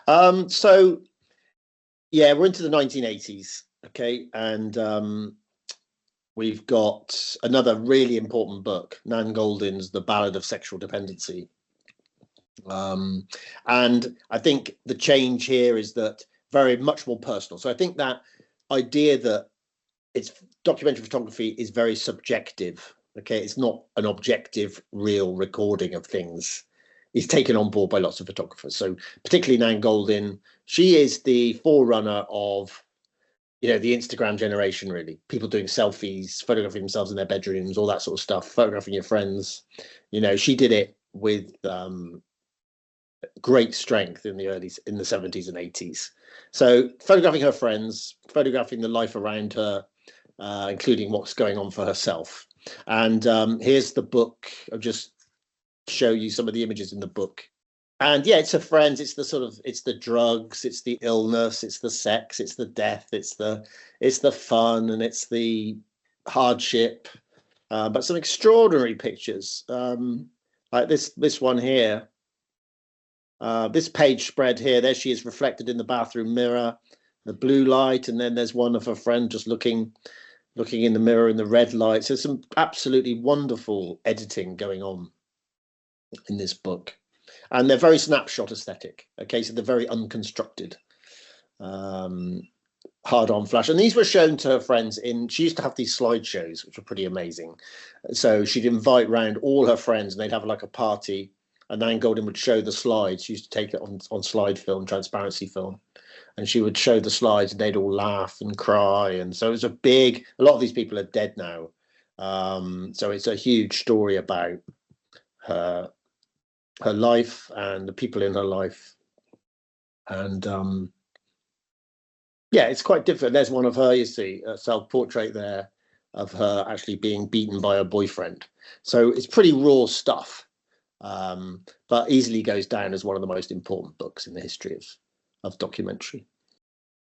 So yeah, we're into the 1980s, okay, and we've got another really important book, Nan Goldin's The Ballad of Sexual Dependency. And I think the change here is that very much more personal. So I think that idea that it's documentary photography is very subjective. Okay, it's not an objective, real recording of things. Is taken on board by lots of photographers. So particularly Nan Goldin, she is the forerunner of, you know, the Instagram generation, really. People doing selfies, photographing themselves in their bedrooms, all that sort of stuff, photographing your friends. You know, she did it with great strength in the 70s and 80s. So photographing her friends, photographing the life around her, including what's going on for herself. And here's the book. I'll just show you some of the images in the book. And yeah, it's her friends, it's the sort of, it's the drugs, it's the illness, it's the sex, it's the death, it's the fun, and it's the hardship. But some extraordinary pictures, like this one here. This page spread here, there she is reflected in the bathroom mirror, the blue light, and then there's one of her friends just looking in the mirror in the red light. So some absolutely wonderful editing going on in this book. And they're very snapshot aesthetic. Okay, so they're very unconstructed, hard-on flash. And these were shown to her friends she used to have these slideshows, which were pretty amazing. So she'd invite round all her friends and they'd have like a party, and Nan Goldin would show the slides. She used to take it on slide film, transparency film, and she would show the slides and they'd all laugh and cry. And so it was a lot of these people are dead now. So it's a huge story about her life and the people in her life. And yeah, it's quite different. There's one of her, you see, a self-portrait there of her actually being beaten by her boyfriend. So it's pretty raw stuff, but easily goes down as one of the most important books in the history of documentary.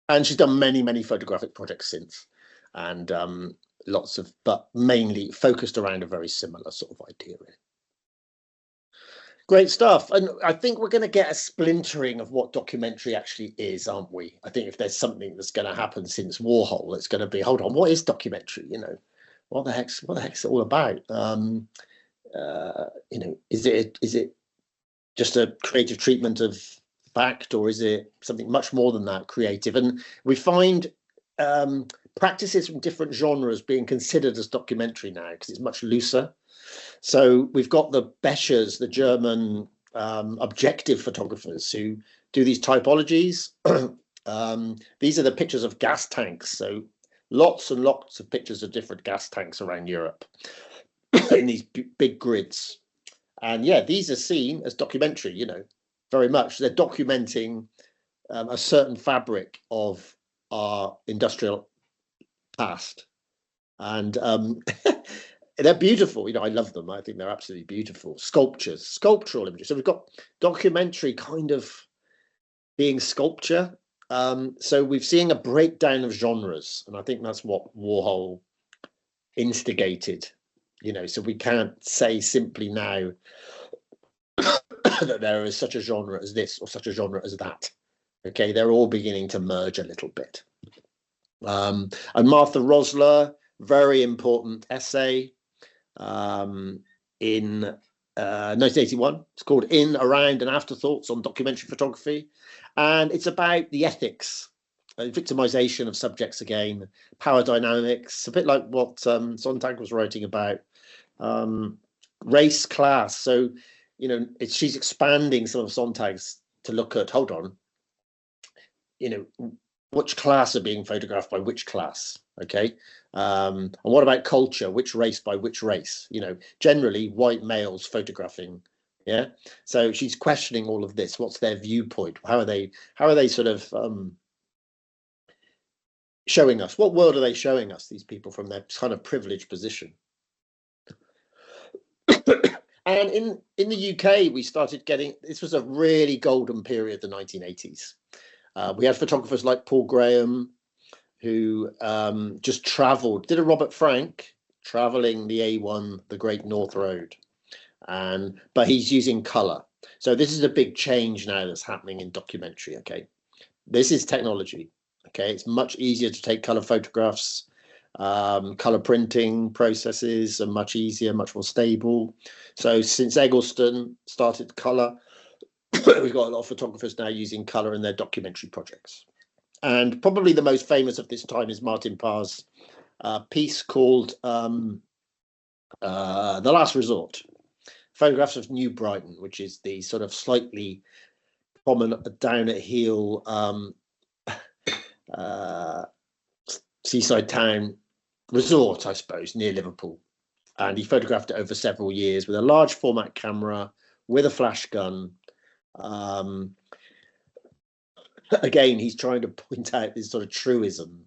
And she's done many photographic projects since, and but mainly focused around a very similar sort of idea, really. Great stuff. And I think we're going to get a splintering of what documentary actually is, aren't we? I think if there's something that's going to happen since Warhol, it's going to be, hold on, what is documentary? You know, what the heck's it all about? You know, is it just a creative treatment of fact, or is it something much more than that, creative? And we find practices from different genres being considered as documentary now because it's much looser. So we've got the Beschers, the German objective photographers who do these typologies. These are the pictures of gas tanks. So lots and lots of pictures of different gas tanks around Europe in these big grids. And yeah, these are seen as documentary, you know, very much. They're documenting a certain fabric of our industrial past. And they're beautiful. You know, I love them. I think they're absolutely beautiful. Sculptural images. So we've got documentary kind of being sculpture. So we've seen a breakdown of genres. And I think that's what Warhol instigated, you know, so we can't say simply now that there is such a genre as this or such a genre as that. Okay, they're all beginning to merge a little bit. And Martha Rosler, very important essay in 1981. It's called In, Around and Afterthoughts on Documentary Photography. And it's about the ethics, victimization of subjects again, power dynamics, a bit like what Sontag was writing about, race, class. So, you know, she's expanding some of Sontag's to look at, hold on, you know, which class are being photographed by which class, okay? And what about culture? Which race by which race? You know, generally white males photographing, yeah? So she's questioning all of this. What's their viewpoint? How are they sort of showing us? What world are they showing us, these people, from their kind of privileged position? And in the UK, we started getting, this was a really golden period, the 1980s. We had photographers like Paul Graham, who just traveled, did a Robert Frank, traveling the A1, the Great North Road. But he's using color. So this is a big change now that's happening in documentary. Okay, this is technology. Okay, it's much easier to take color photographs. Color printing processes are much easier, much more stable. So since Eggleston started color, we've got a lot of photographers now using color in their documentary projects. And probably the most famous of this time is Martin Parr's piece called The Last Resort. Photographs of New Brighton, which is the sort of slightly prominent down at heel seaside town resort, I suppose, near Liverpool. And he photographed it over several years with a large format camera, with a flash gun. Again, he's trying to point out this sort of truism,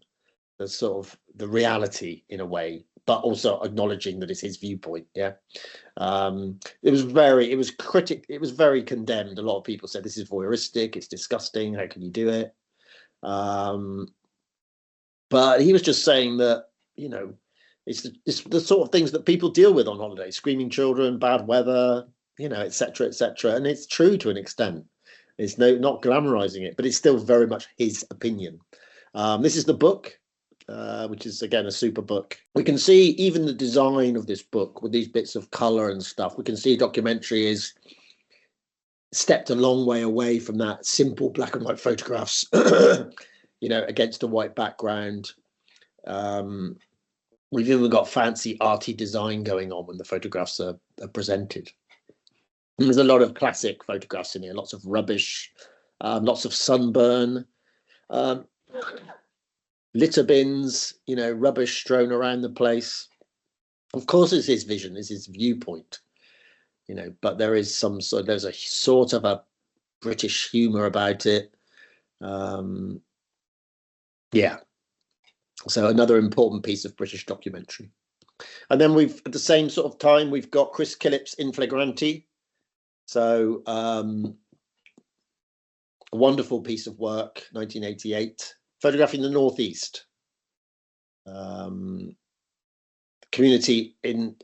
the sort of the reality in a way, but also acknowledging that it's his viewpoint. Yeah. It was very condemned. A lot of people said this is voyeuristic, it's disgusting, how can you do it? But he was just saying that, you know, it's the sort of things that people deal with on holiday: screaming children, bad weather, you know, etc., etc. And it's true to an extent. It's not glamorizing it, but it's still very much his opinion. This is the book, which is again a super book. We can see even the design of this book with these bits of color and stuff. We can see documentary is stepped a long way away from that simple black and white photographs, you know, against a white background. We've even got fancy arty design going on when the photographs are presented. And there's a lot of classic photographs in here, lots of rubbish, lots of sunburn, litter bins, you know, rubbish strewn around the place. Of course, it's his vision, it's his viewpoint, you know, but there's a sort of a British humour about it. Yeah. So another important piece of British documentary. And then we've, at the same sort of time, we've got Chris Killip's In Flagranti. So a wonderful piece of work, 1988, photographing the Northeast. Community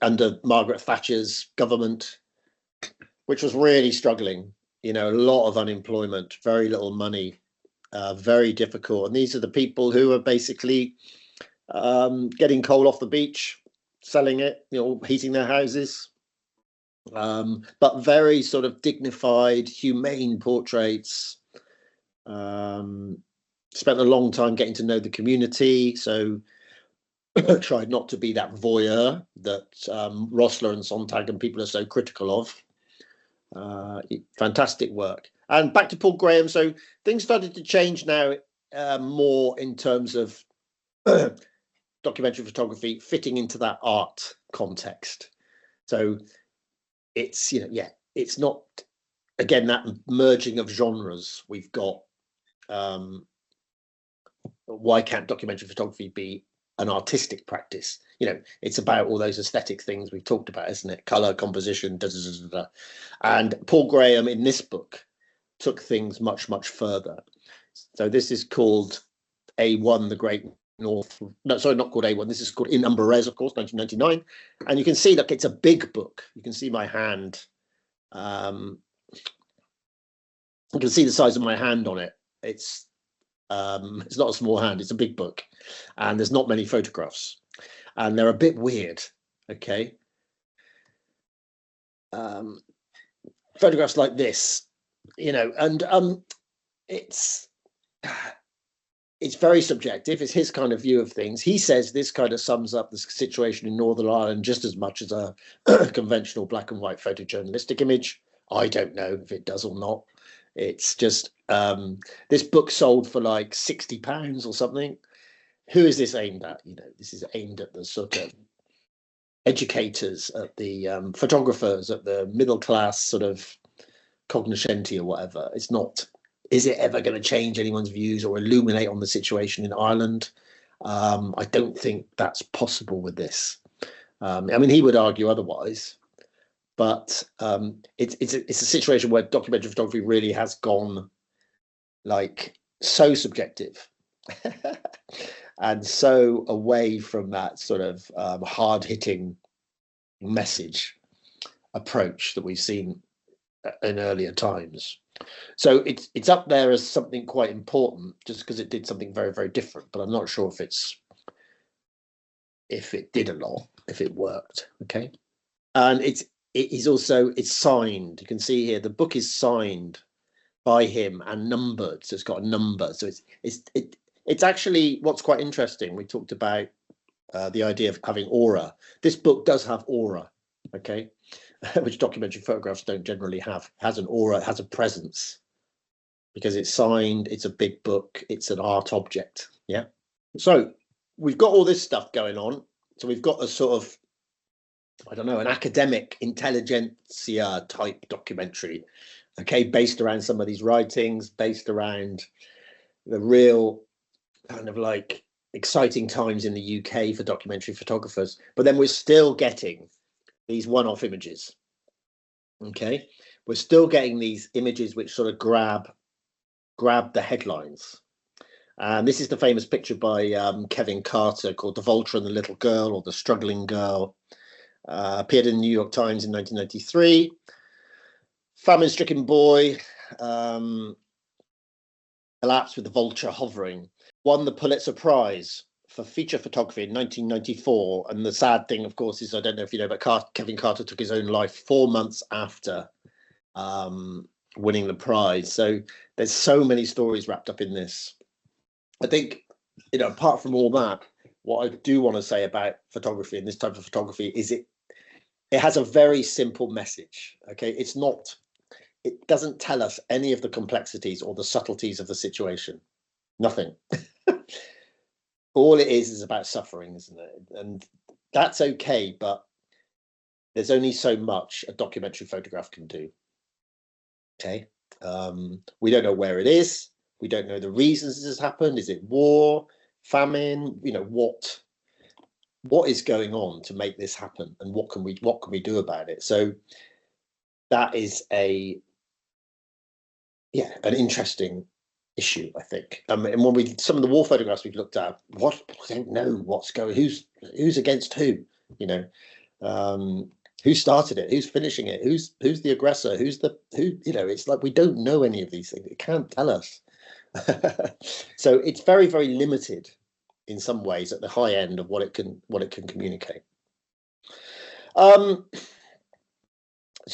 under Margaret Thatcher's government, which was really struggling, you know, a lot of unemployment, very little money, very difficult. And these are the people who are basically getting coal off the beach, selling it, you know, heating their houses. But very sort of dignified, humane portraits. Spent a long time getting to know the community, so tried not to be that voyeur that Rossler and Sontag and people are so critical of. Fantastic work. And back to Paul Graham. So things started to change now more in terms of documentary photography fitting into that art context. So it's, you know, yeah, it's not, again, that merging of genres. We've got why can't documentary photography be an artistic practice? You know, it's about all those aesthetic things we've talked about, isn't it? Color, composition, da, da, da, da. And Paul Graham in this book took things much, much further. So this is called A1, The Great North. No, sorry, not called A1. This is called In Umbrez, of course, 1999. And you can see, look, it's a big book. You can see my hand. You can see the size of my hand on it. It's not a small hand, it's a big book. And there's not many photographs. And they're a bit weird, okay? Photographs like this, you know, and it's very subjective. It's his kind of view of things. He says this kind of sums up the situation in Northern Ireland just as much as a conventional black and white photojournalistic image. I don't know if it does or not. It's just this book sold for like £60 or something. Who is this aimed at? You know, this is aimed at the sort of educators, at the photographers, at the middle class sort of cognoscenti or whatever. It's not, is it ever going to change anyone's views or illuminate on the situation in Ireland? I don't think that's possible with this. I mean, he would argue otherwise, but it's a situation where documentary photography really has gone like so subjective and so away from that sort of hard-hitting message approach that we've seen in earlier times. So it's up there as something quite important, just because it did something very, very different. But I'm not sure if it did a lot, if it worked. Okay, and it's signed. You can see here the book is signed by him and numbered, so it's got a number. So it's actually what's quite interesting. We talked about the idea of having aura. This book does have aura, okay, which documentary photographs don't generally have. It has an aura, it has a presence, because it's signed, it's a big book, it's an art object. Yeah. So we've got all this stuff going on. So we've got a sort of, I don't know, an academic intelligentsia type documentary, okay, based around some of these writings, based around the real kind of like exciting times in the UK for documentary photographers. But then we're still getting these one-off images. Okay, we're still getting these images which sort of grab the headlines. And this is the famous picture by Kevin Carter called "The Vulture and the Little Girl" or "The Struggling Girl." Appeared in the New York Times in 1993. Famine-stricken boy, elapsed with the vulture hovering. Won the Pulitzer Prize for feature photography in 1994. And the sad thing, of course, is, I don't know if you know, but Kevin Carter took his own life 4 months after winning the prize. So there's so many stories wrapped up in this. I think, you know, apart from all that, what I do want to say about photography and this type of photography is it has a very simple message. Okay, it doesn't tell us any of the complexities or the subtleties of the situation. Nothing. All it is about suffering, isn't it? And that's okay, but there's only so much a documentary photograph can do. Okay, we don't know where it is. We don't know the reasons this has happened. Is it war, famine? You know, what is going on to make this happen, and what can we do about it? So that is an interesting issue, I think. And when some of the war photographs we've looked at, we don't know what's going, who's against who, you know, who started it, who's finishing it, who's the aggressor, who, you know, it's like we don't know any of these things. It can't tell us. So it's very, very limited in some ways at the high end of what it can communicate. So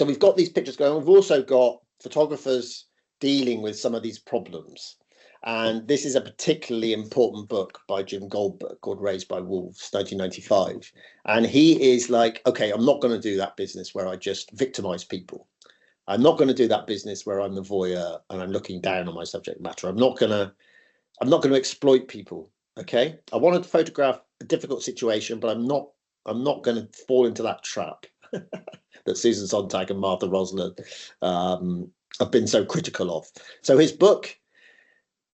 we've got these pictures going. We've also got photographers dealing with some of these problems. And this is a particularly important book by Jim Goldberg called Raised by Wolves, 1995. And he is like, okay, I'm not going to do that business where I just victimize people. I'm not going to do that business where I'm the voyeur and I'm looking down on my subject matter. I'm not going to exploit people. Okay, I want to photograph a difficult situation, but I'm not going to fall into that trap that Susan Sontag and Martha Rosler have been so critical of. So his book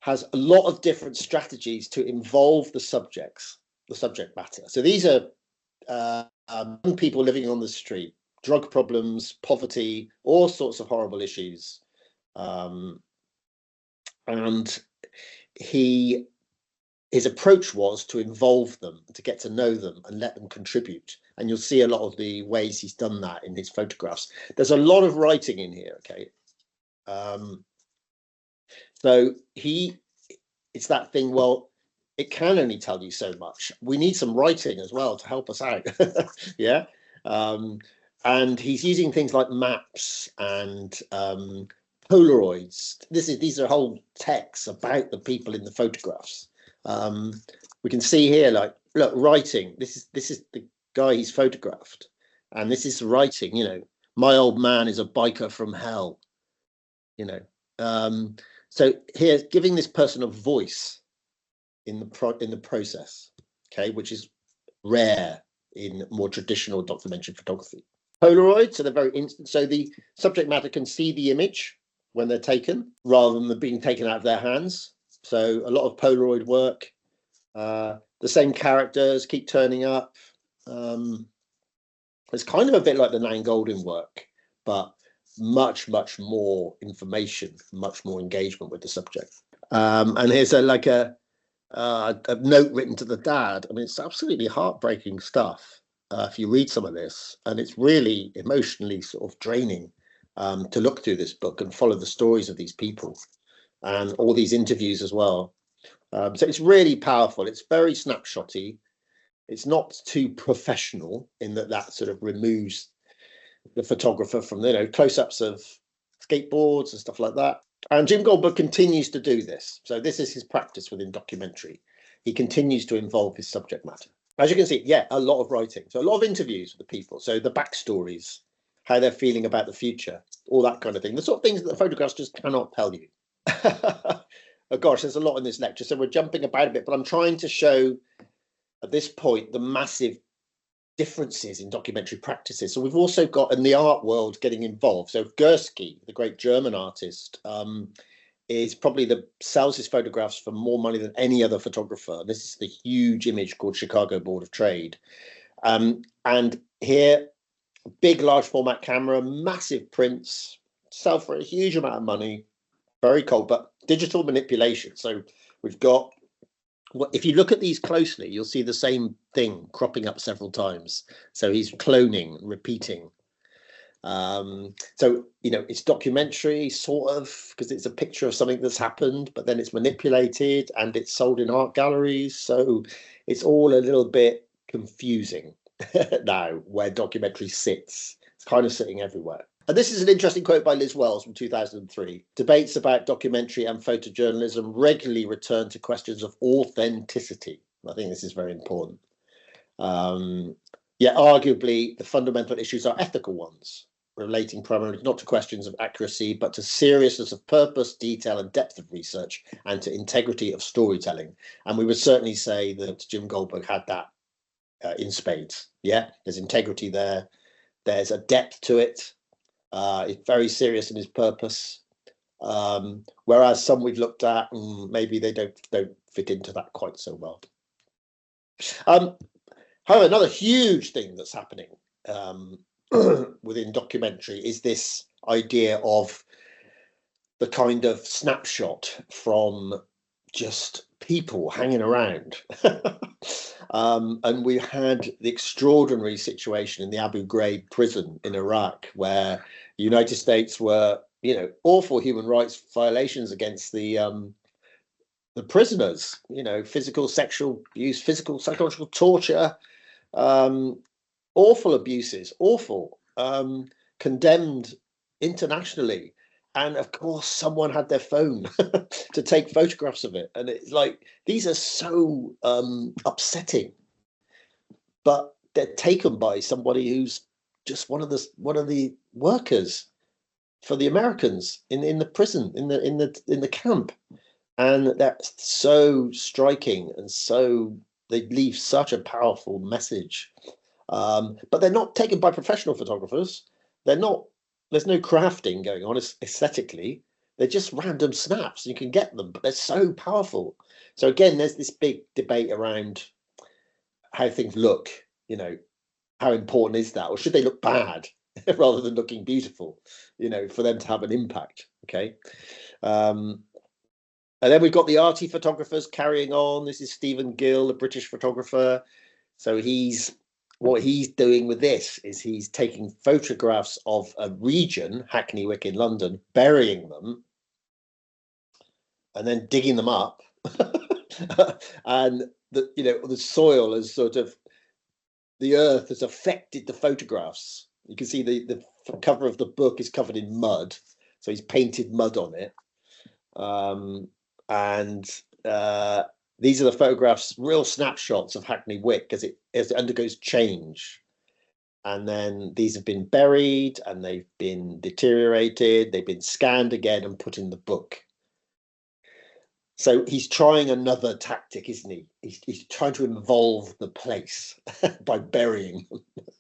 has a lot of different strategies to involve the subject matter. So these are people living on the street, drug problems, poverty, all sorts of horrible issues. And his approach was to involve them, to get to know them and let them contribute. And you'll see a lot of the ways he's done that in his photographs. There's a lot of writing in here, okay? So it's that thing, well, it can only tell you so much. We need some writing as well to help us out. Yeah. And he's using things like maps and Polaroids. These are whole texts about the people in the photographs. We can see here, like, look, writing. This is the guy he's photographed, and this is writing. You know, my old man is a biker from hell. You know, so here, giving this person a voice in the process, okay, which is rare in more traditional documentary photography. Polaroid, so they're very instant. So the subject matter can see the image when they're taken, rather than being taken out of their hands. So a lot of Polaroid work. The same characters keep turning up. It's kind of a bit like the Nan Goldin work, but much more information, much more engagement with the subject. And here's a note written to the dad. I mean, it's absolutely heartbreaking stuff if you read some of this, and it's really emotionally sort of draining. to look through this book and follow the stories of these people and all these interviews as well. So it's really powerful. It's very snapshotty. It's not too professional in that sort of removes the photographer from, close-ups of skateboards and stuff like that. And Jim Goldberg continues to do this. So this is his practice within documentary. He continues to involve his subject matter. As you can see, a lot of writing. So a lot of interviews with the people. So the backstories, how they're feeling about the future, all that kind of thing. The sort of things that the photographs just cannot tell you. Oh gosh, there's a lot in this lecture. So we're jumping about a bit, but I'm trying to show at this point the massive differences in documentary practices. So we've also got in the art world getting involved. So Gursky, the great German artist, is probably sells his photographs for more money than any other photographer. This is the huge image called Chicago Board of Trade. And here, big, large format camera, massive prints, sell for a huge amount of money, very cold, but digital manipulation. So we've got, if you look at these closely, you'll see the same thing cropping up several times. So he's cloning, repeating. So, it's documentary sort of, because it's a picture of something that's happened, but then it's manipulated and it's sold in art galleries. So it's all a little bit confusing now where documentary sits. It's kind of sitting everywhere. And this is an interesting quote by Liz Wells from 2003. Debates about documentary and photojournalism regularly return to questions of authenticity. I think this is very important. Arguably, the fundamental issues are ethical ones, relating primarily not to questions of accuracy, but to seriousness of purpose, detail, and depth of research, and to integrity of storytelling. And we would certainly say that Jim Goldberg had that in spades. There's integrity there. There's a depth to it. It's very serious in his purpose. Whereas some we've looked at, maybe they don't fit into that quite so well. However, another huge thing that's happening within documentary is this idea of the kind of snapshot from just people hanging around. And we had the extraordinary situation in the Abu Ghraib prison in Iraq, where the United States were, awful human rights violations against the prisoners, physical, sexual abuse, physical, psychological torture, awful abuses, awful, condemned internationally. And of course, someone had their phone to take photographs of it. And it's like, these are so upsetting, but they're taken by somebody who's just one of the workers for the Americans in the prison, in the camp. And that's so striking, and so they leave such a powerful message. But they're not taken by professional photographers. There's no crafting going on aesthetically. They're just random snaps. You can get them, but they're so powerful. So again, there's this big debate around how things look, how important is that? Or should they look bad rather than looking beautiful, for them to have an impact, okay? And then we've got the arty photographers carrying on. This is Stephen Gill, a British photographer. So what he's doing with this is he's taking photographs of a region, Hackney Wick in London, burying them, and then digging them up. And the soil has the earth has affected the photographs. You can see the cover of the book is covered in mud. So he's painted mud on it. These are the photographs, real snapshots of Hackney Wick as it undergoes change. And then these have been buried and they've been deteriorated. They've been scanned again and put in the book. So he's trying another tactic, isn't he? He's trying to involve the place by burying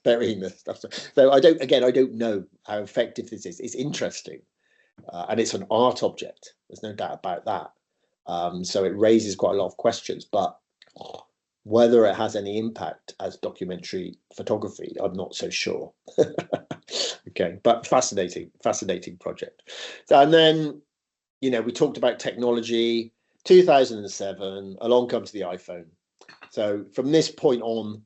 the stuff. So I don't know how effective this is. It's interesting. And it's an art object. There's no doubt about that. So it raises quite a lot of questions, but whether it has any impact as documentary photography, I'm not so sure. Okay, but fascinating project. And then, we talked about technology. 2007, along comes the iPhone. So from this point on,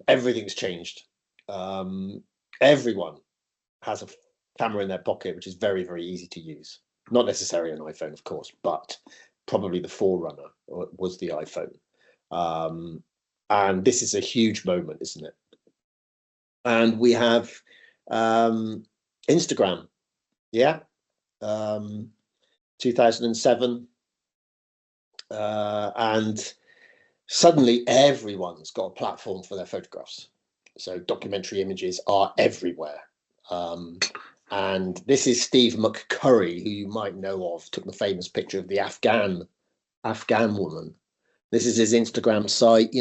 everything's changed. Everyone has camera in their pocket, which is very, very easy to use. Not necessarily an iPhone, of course, but probably the forerunner was the iPhone. And this is a huge moment, isn't it? And we have Instagram, yeah, 2007, and suddenly everyone's got a platform for their photographs. So documentary images are everywhere. And this is Steve McCurry, who you might know of, took the famous picture of the Afghan woman. This is his Instagram site,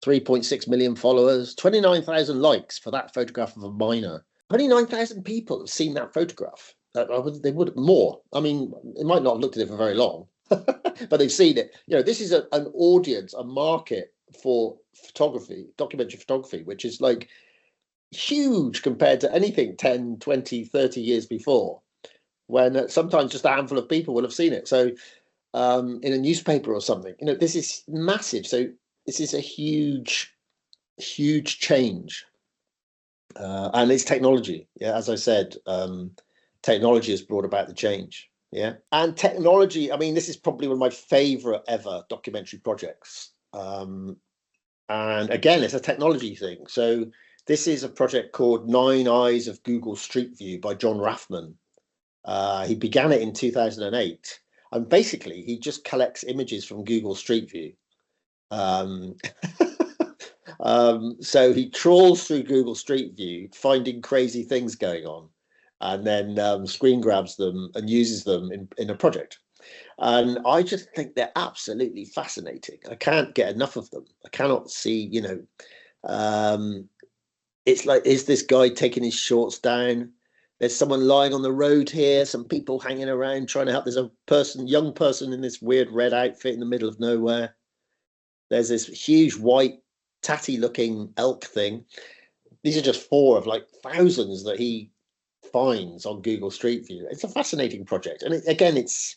3.6 million followers, 29,000 likes for that photograph of a miner. 29,000 people have seen that photograph. They would more. I mean, they might not have looked at it for very long, but they've seen it. This is an audience, a market for photography, documentary photography, which is like huge compared to anything 10, 20, 30 years before, when sometimes just a handful of people will have seen it. So in a newspaper or something, this is massive. So this is a huge, huge change. And it's technology. Yeah, as I said, technology has brought about the change. Yeah. And technology, I mean, this is probably one of my favorite ever documentary projects. And again, it's a technology thing. So this is a project called 9 Eyes of Google Street View by John Rathman. He began it in 2008. And basically, he just collects images from Google Street View. So he trawls through Google Street View, finding crazy things going on, and then screen grabs them and uses them in a project. And I just think they're absolutely fascinating. I can't get enough of them. I cannot see, it's like, is this guy taking his shorts down? There's someone lying on the road here, some people hanging around trying to help. There's a young person in this weird red outfit in the middle of nowhere. There's this huge white tatty looking elk thing. These are just 4 of like thousands that he finds on Google Street View. It's a fascinating project. And it's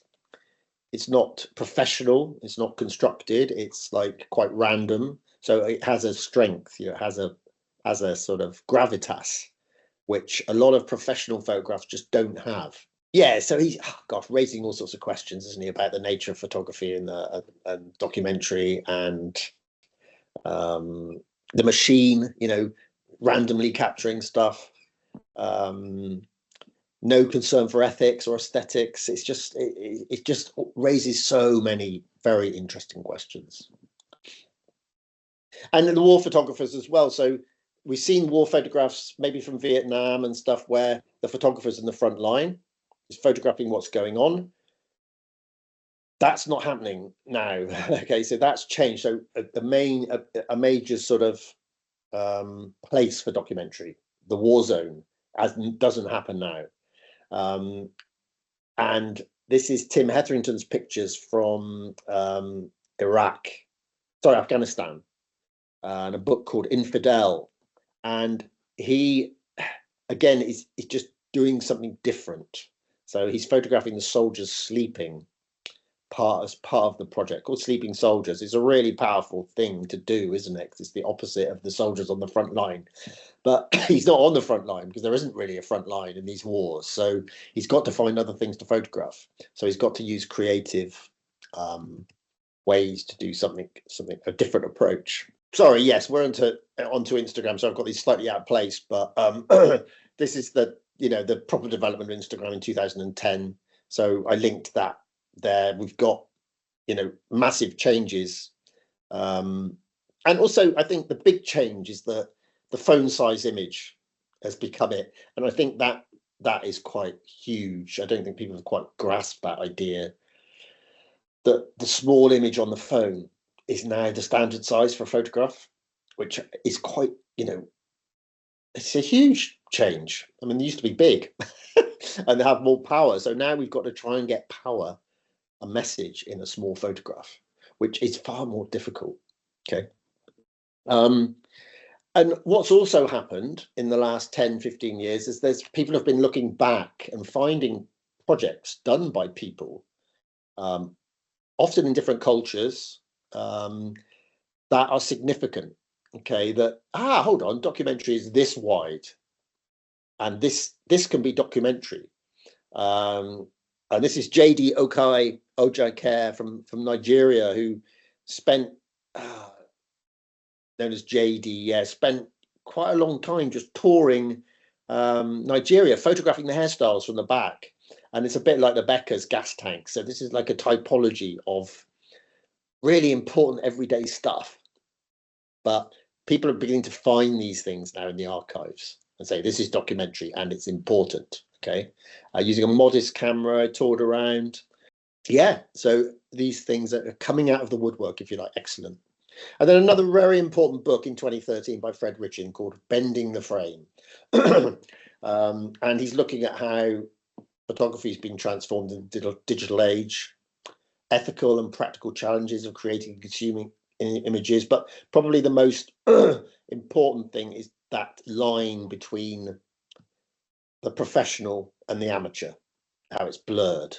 not professional. It's not constructed. It's like quite random. So it has a strength, it has a sort of gravitas, which a lot of professional photographs just don't have. Yeah, so he's raising all sorts of questions, isn't he, about the nature of photography and documentary, and the machine, randomly capturing stuff. No concern for ethics or aesthetics. It's just it just raises so many very interesting questions. And the war photographers as well. So we've seen war photographs maybe from Vietnam and stuff where the photographer's in the front line is photographing what's going on. That's not happening now. Okay, so that's changed. So a major sort of place for documentary, the war zone, doesn't happen now. And this is Tim Hetherington's pictures from Afghanistan, and a book called Infidel. And he, again, is just doing something different. So he's photographing the soldiers sleeping as part of the project called Sleeping Soldiers. It's a really powerful thing to do, isn't it? 'Cause it's the opposite of the soldiers on the front line. But he's not on the front line because there isn't really a front line in these wars. So he's got to find other things to photograph. So he's got to use creative ways to do something, a different approach. Sorry, yes, we're onto Instagram. So I've got these slightly out of place, but this is the proper development of Instagram in 2010. So I linked that there. We've got massive changes, and also I think the big change is the phone size image has become it, and I think that is quite huge. I don't think people have quite grasped that idea that the small image on the phone is now the standard size for a photograph, which is quite, it's a huge change. I mean, they used to be big and they have more power. So now we've got to try and get a message in a small photograph, which is far more difficult. Okay. And what's also happened in the last 10, 15 years is people have been looking back and finding projects done by people, often in different cultures, that are significant. Okay, hold on, documentary is this wide. and this can be documentary. And this is JD Ojake from Nigeria, who spent known as JD, spent quite a long time just touring Nigeria, photographing the hairstyles from the back. And it's a bit like the Becker's gas tank. So this is like a typology of really important everyday stuff. But people are beginning to find these things now in the archives and say, this is documentary and it's important. Okay. Using a modest camera, I toured around. Yeah. So these things are coming out of the woodwork, if you like. Excellent. And then another very important book in 2013 by Fred Richin called Bending the Frame. And he's looking at how photography has been transformed in the digital age, ethical and practical challenges of creating and consuming images. But probably the most important thing is that line between the professional and the amateur, how it's blurred.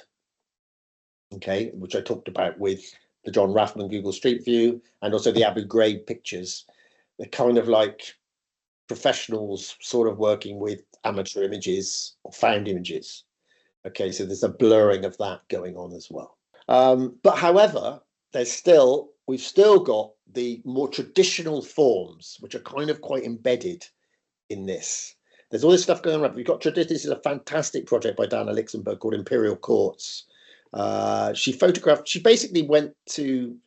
Okay, which I talked about with the John Raffman Google Street View and also the Abu Ghraib pictures. They're kind of like professionals sort of working with amateur images or found images. Okay, so there's a blurring of that going on as well. But however, we've still got the more traditional forms, which are kind of quite embedded in this. There's all this stuff going on. We've got this is a fantastic project by Dana Lixenberg called Imperial Courts. She basically went to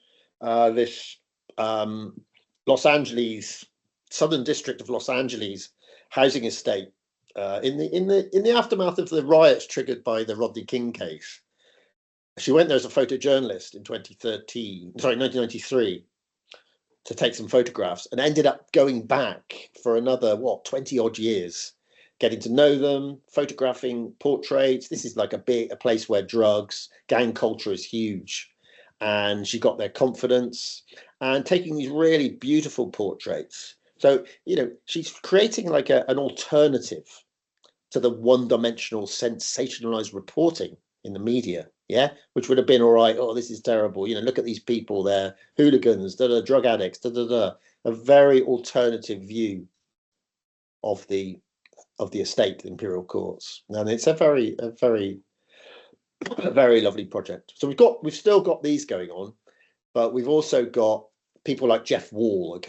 this Los Angeles, Southern District of Los Angeles housing estate in the aftermath of the riots triggered by the Rodney King case. She went there as a photojournalist in 1993, to take some photographs, and ended up going back for another 20 odd years, getting to know them, photographing portraits. This is like a place where gang culture is huge, and she got their confidence and taking these really beautiful portraits. So she's creating like an alternative to the one-dimensional sensationalized reporting in the media, which would have been all right. Oh, this is terrible. Look at these people, they're hooligans, drug addicts, A very alternative view of the estate, the Imperial Courts, and it's a very lovely project. So we've still got these going on, but we've also got people like Jeff Wall,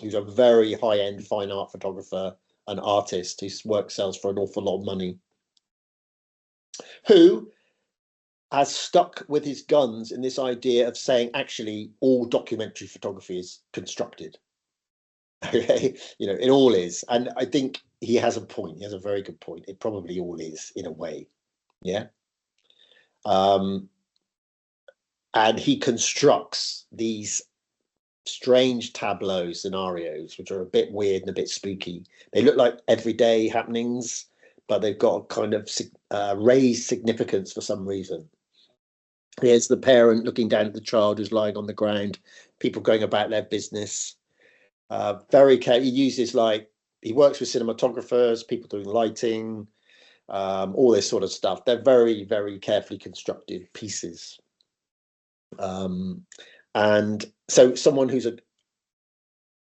who's a very high-end fine art photographer, an artist whose work sells for an awful lot of money, who has stuck with his guns in this idea of saying, actually, all documentary photography is constructed. Okay, it all is. And I think he has a point. He has a very good point. It probably all is, in a way. Yeah. And he constructs these strange tableau scenarios, which are a bit weird and a bit spooky. They look like everyday happenings, but they've got a kind of raised significance for some reason. Here's the parent looking down at the child who's lying on the ground, people going about their business. Very careful. He uses he works with cinematographers, people doing lighting, all this sort of stuff. They're very, very carefully constructed pieces. And so someone who's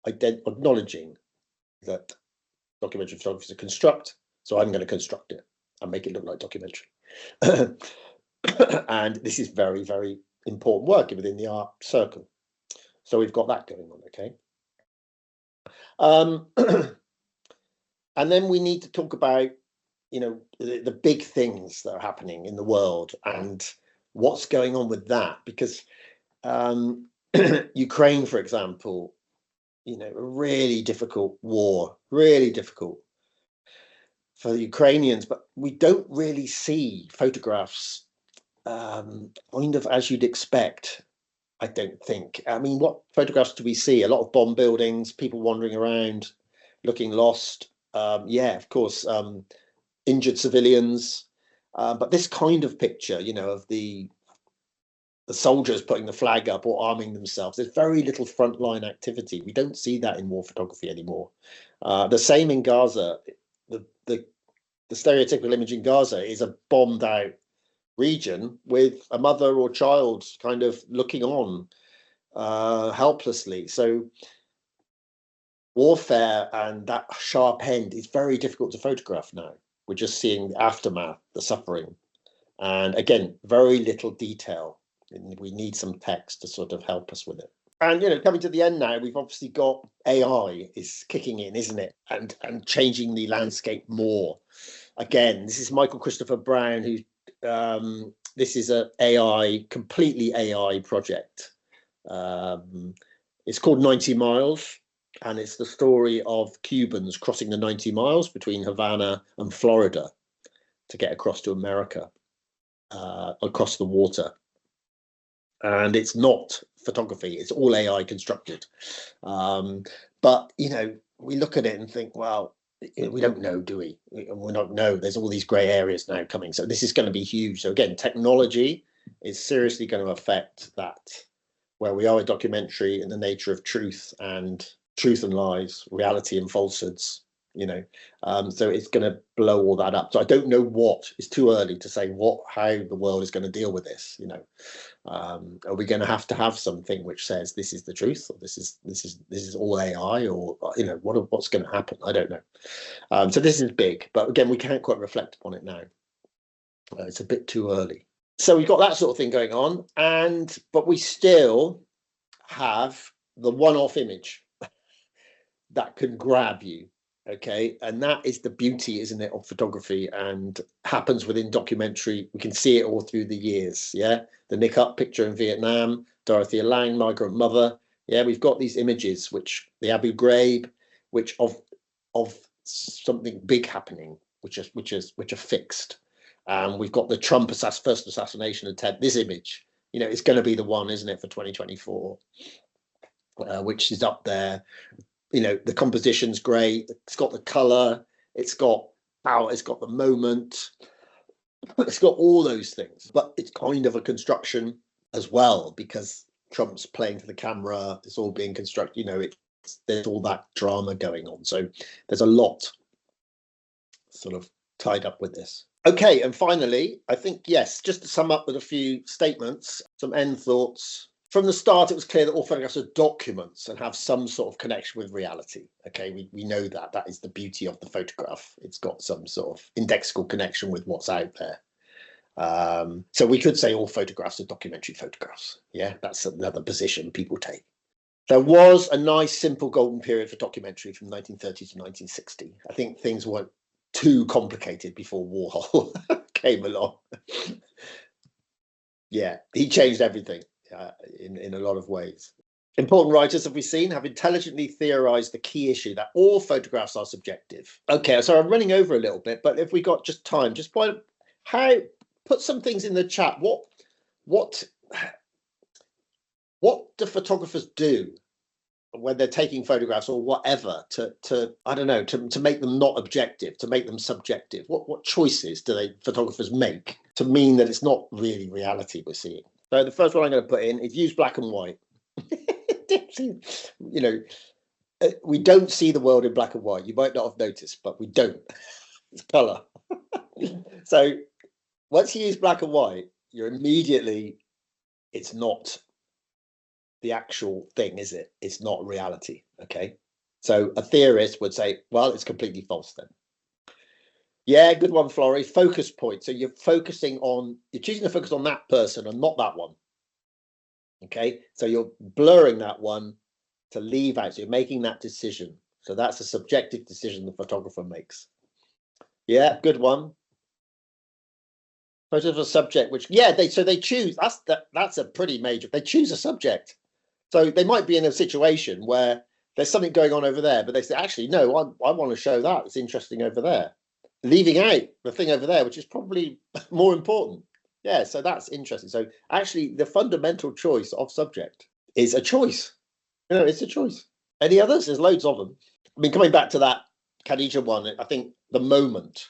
acknowledging that documentary photography is a construct, so I'm going to construct it and make it look like documentary. And this is very, very important work within the art circle. So we've got that going on, and then we need to talk about, the big things that are happening in the world and what's going on with that, because Ukraine, for example, a really difficult war, really difficult for the Ukrainians, but we don't really see photographs kind of as you'd expect, I don't think. I mean, what photographs do we see? A lot of bomb buildings, people wandering around, looking lost. Of course, injured civilians. But this kind of picture, of the soldiers putting the flag up or arming themselves, there's very little frontline activity. We don't see that in war photography anymore. The same in Gaza. The stereotypical image in Gaza is a bombed out region with a mother or child kind of looking on helplessly. So warfare and that sharp end is very difficult to photograph now. We're just seeing the aftermath, the suffering. And again, very little detail. We need some text to sort of help us with it. And, you know, coming to the end now, we've obviously got AI is kicking in, isn't it? And changing the landscape more. Again, this is Michael Christopher Brown, who this is a AI, completely AI project. It's called 90 Miles, and it's the story of Cubans crossing the 90 miles between Havana and Florida to get across to America, across the water. And it's not photography, it's all AI constructed. But, you know, we look at it and think, well, we don't know, do we? We don't know. There's all these grey areas now coming. So this is going to be huge. So again, technology is seriously going to affect that, where we are a documentary in the nature of truth and lies, reality and falsehoods, you know. So it's going to blow all that up. So I don't know what, it's too early to say how the world is going to deal with this, you know. Are we going to have something which says this is the truth, or this is all AI, or, you know, what's going to happen? I don't know. So this is big, but again, we can't quite reflect upon it now. It's a bit too early. So we've got that sort of thing going on, but we still have the one-off image that can grab you. Okay, and that is the beauty, isn't it, of photography, and happens within documentary. We can see it all through the years. Yeah, the Nick Up picture in Vietnam, Dorothea Lange, migrant mother. Yeah, we've got these images, which the Abu Ghraib, which of something big happening, which are fixed. We've got the Trump first assassination attempt. This image, you know, it's going to be the one, isn't it, for 2024, which is up there. You know, the composition's great. It's got the color. It's got power. It's got the moment. It's got all those things. But it's kind of a construction as well, because Trump's playing to the camera. It's all being constructed. You know, there's all that drama going on. So there's a lot sort of tied up with this. Okay, and finally, I think, yes, just to sum up with a few statements, some end thoughts. From the start, it was clear that all photographs are documents and have some sort of connection with reality. Okay, we know that. That is the beauty of the photograph. It's got some sort of indexical connection with what's out there. So we could say all photographs are documentary photographs. Yeah, that's another position people take. There was a nice, simple golden period for documentary from 1930 to 1960. I think things weren't too complicated before Warhol came along. Yeah, he changed everything. In a lot of ways. Important writers, have we seen, have intelligently theorized the key issue that all photographs are subjective. Okay, so I'm running over a little bit, but if we got just time, just put some things in the chat. What do photographers do when they're taking photographs or whatever to I don't know, to make them not objective, to make them subjective? What choices do photographers make to mean that it's not really reality we're seeing? So the first one I'm going to put in is use black and white. You know, we don't see the world in black and white. You might not have noticed, but we don't. It's color. So once you use black and white, you're immediately, it's not the actual thing, is it? It's not reality. Okay. So a theorist would say, well, it's completely false then. Yeah, good one, Florrie. Focus point. So you're choosing to focus on that person and not that one. Okay, so you're blurring that one to leave out. So you're making that decision. So that's a subjective decision the photographer makes. Yeah, good one. Photo of a subject, which, yeah, they choose. That's a pretty major. They choose a subject. So they might be in a situation where there's something going on over there, but they say, actually, no, I want to show that. It's interesting over there. Leaving out the thing over there, which is probably more important. Yeah, so that's interesting. So actually, the fundamental choice of subject is a choice. You know, it's a choice. Any others? There's loads of them. I mean, coming back to that Khadija one, I think the moment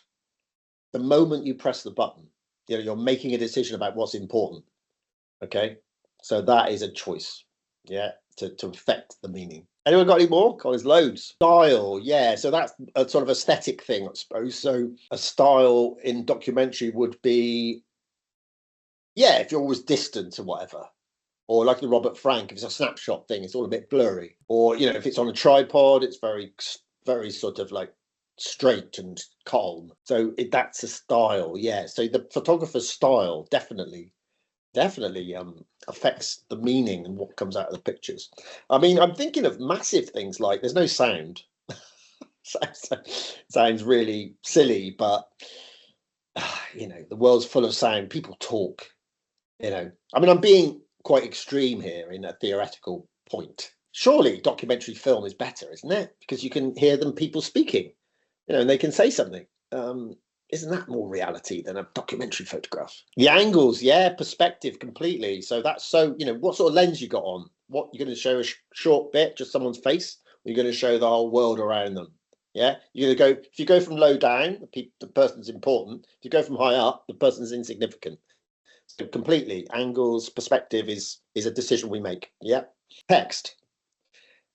you press the button, you know, you're making a decision about what's important. Okay, so that is a choice. Yeah, to affect the meaning. Anyone got any more? God, there's loads. Style, yeah. So that's a sort of aesthetic thing, I suppose. So a style in documentary would be, yeah, if you're always distant or whatever. Or like the Robert Frank, if it's a snapshot thing, it's all a bit blurry. Or, you know, if it's on a tripod, it's very sort of like straight and calm. So that's a style, yeah. So the photographer's style definitely affects the meaning and what comes out of the pictures. I mean, I'm thinking of massive things like there's no sound. Sounds really silly, but you know, the world's full of sound. People talk, you know. I mean, I'm being quite extreme here in a theoretical point. Surely documentary film is better, isn't it? Because you can hear them people speaking, you know, and they can say something. Isn't that more reality than a documentary photograph? The angles, yeah, perspective completely. So that's so, you know, what sort of lens you got on? What you're going to show a short bit, just someone's face, or you're going to show the whole world around them? Yeah, you're going to go, if you go from low down, the person's important. If you go from high up, the person's insignificant. So completely, angles, perspective is a decision we make. Yeah. Text.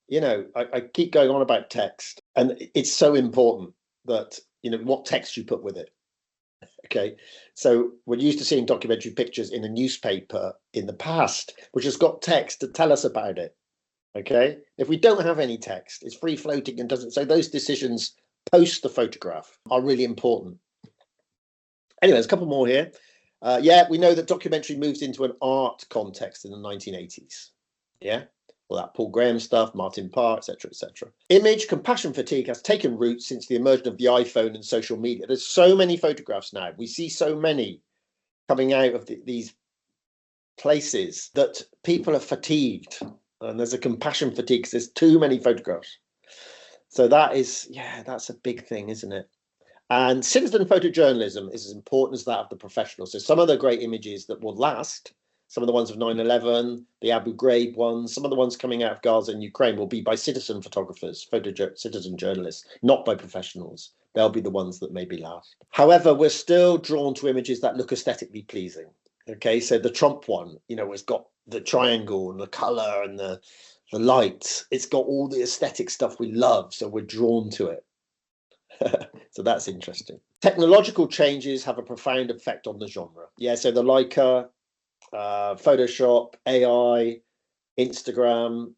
You know, I keep going on about text, and it's so important that, you know, what text you put with it. Okay. So we're used to seeing documentary pictures in a newspaper in the past, which has got text to tell us about it. Okay. If we don't have any text, it's free floating and doesn't. So those decisions post the photograph are really important. Anyway, there's a couple more here. Yeah, we know that documentary moves into an art context in the 1980s. Yeah, all that Paul Graham stuff, Martin Parr, etc., etc. Image compassion fatigue has taken root since the emergence of the iPhone and social media. There's so many photographs now. We see so many coming out of these places that people are fatigued, and there's a compassion fatigue because there's too many photographs. So that is, yeah, that's a big thing, isn't it? And citizen photojournalism is as important as that of the professional. So some of the great images that will last, some of the ones of 9/11, the Abu Ghraib ones, some of the ones coming out of Gaza and Ukraine will be by citizen photographers, citizen journalists, not by professionals. They'll be the ones that maybe last. However, we're still drawn to images that look aesthetically pleasing. Okay, so the Trump one, you know, it's got the triangle and the color and the light. It's got all the aesthetic stuff we love, so we're drawn to it. So that's interesting. Technological changes have a profound effect on the genre. Yeah, so the Leica, Photoshop, AI, Instagram,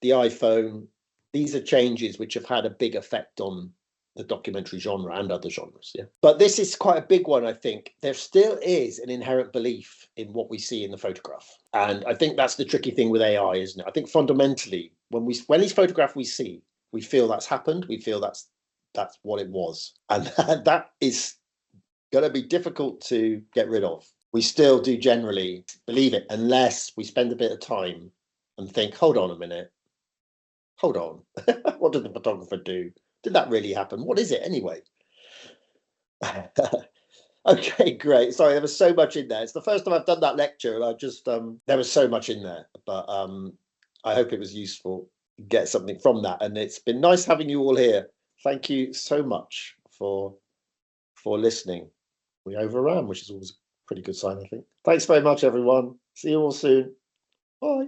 the iPhone, these are changes which have had a big effect on the documentary genre and other genres. Yeah, but this is quite a big one. I think there still is an inherent belief in what we see in the photograph, and I think that's the tricky thing with AI, isn't it? I think fundamentally, when these photographs we see, we feel that's happened. We feel that's what it was, and that is going to be difficult to get rid of. We still do generally believe it unless we spend a bit of time and think, hold on a minute, hold on, what did the photographer do? Did that really happen? What is it anyway? Okay, great. Sorry, there was so much in there. It's the first time I've done that lecture, and I just there was so much in there, but I hope it was useful. Get something from that, and it's been nice having you all here. Thank you so much for listening. We overran, which is always a pretty good sign, I think. Thanks very much, everyone. See you all soon. Bye.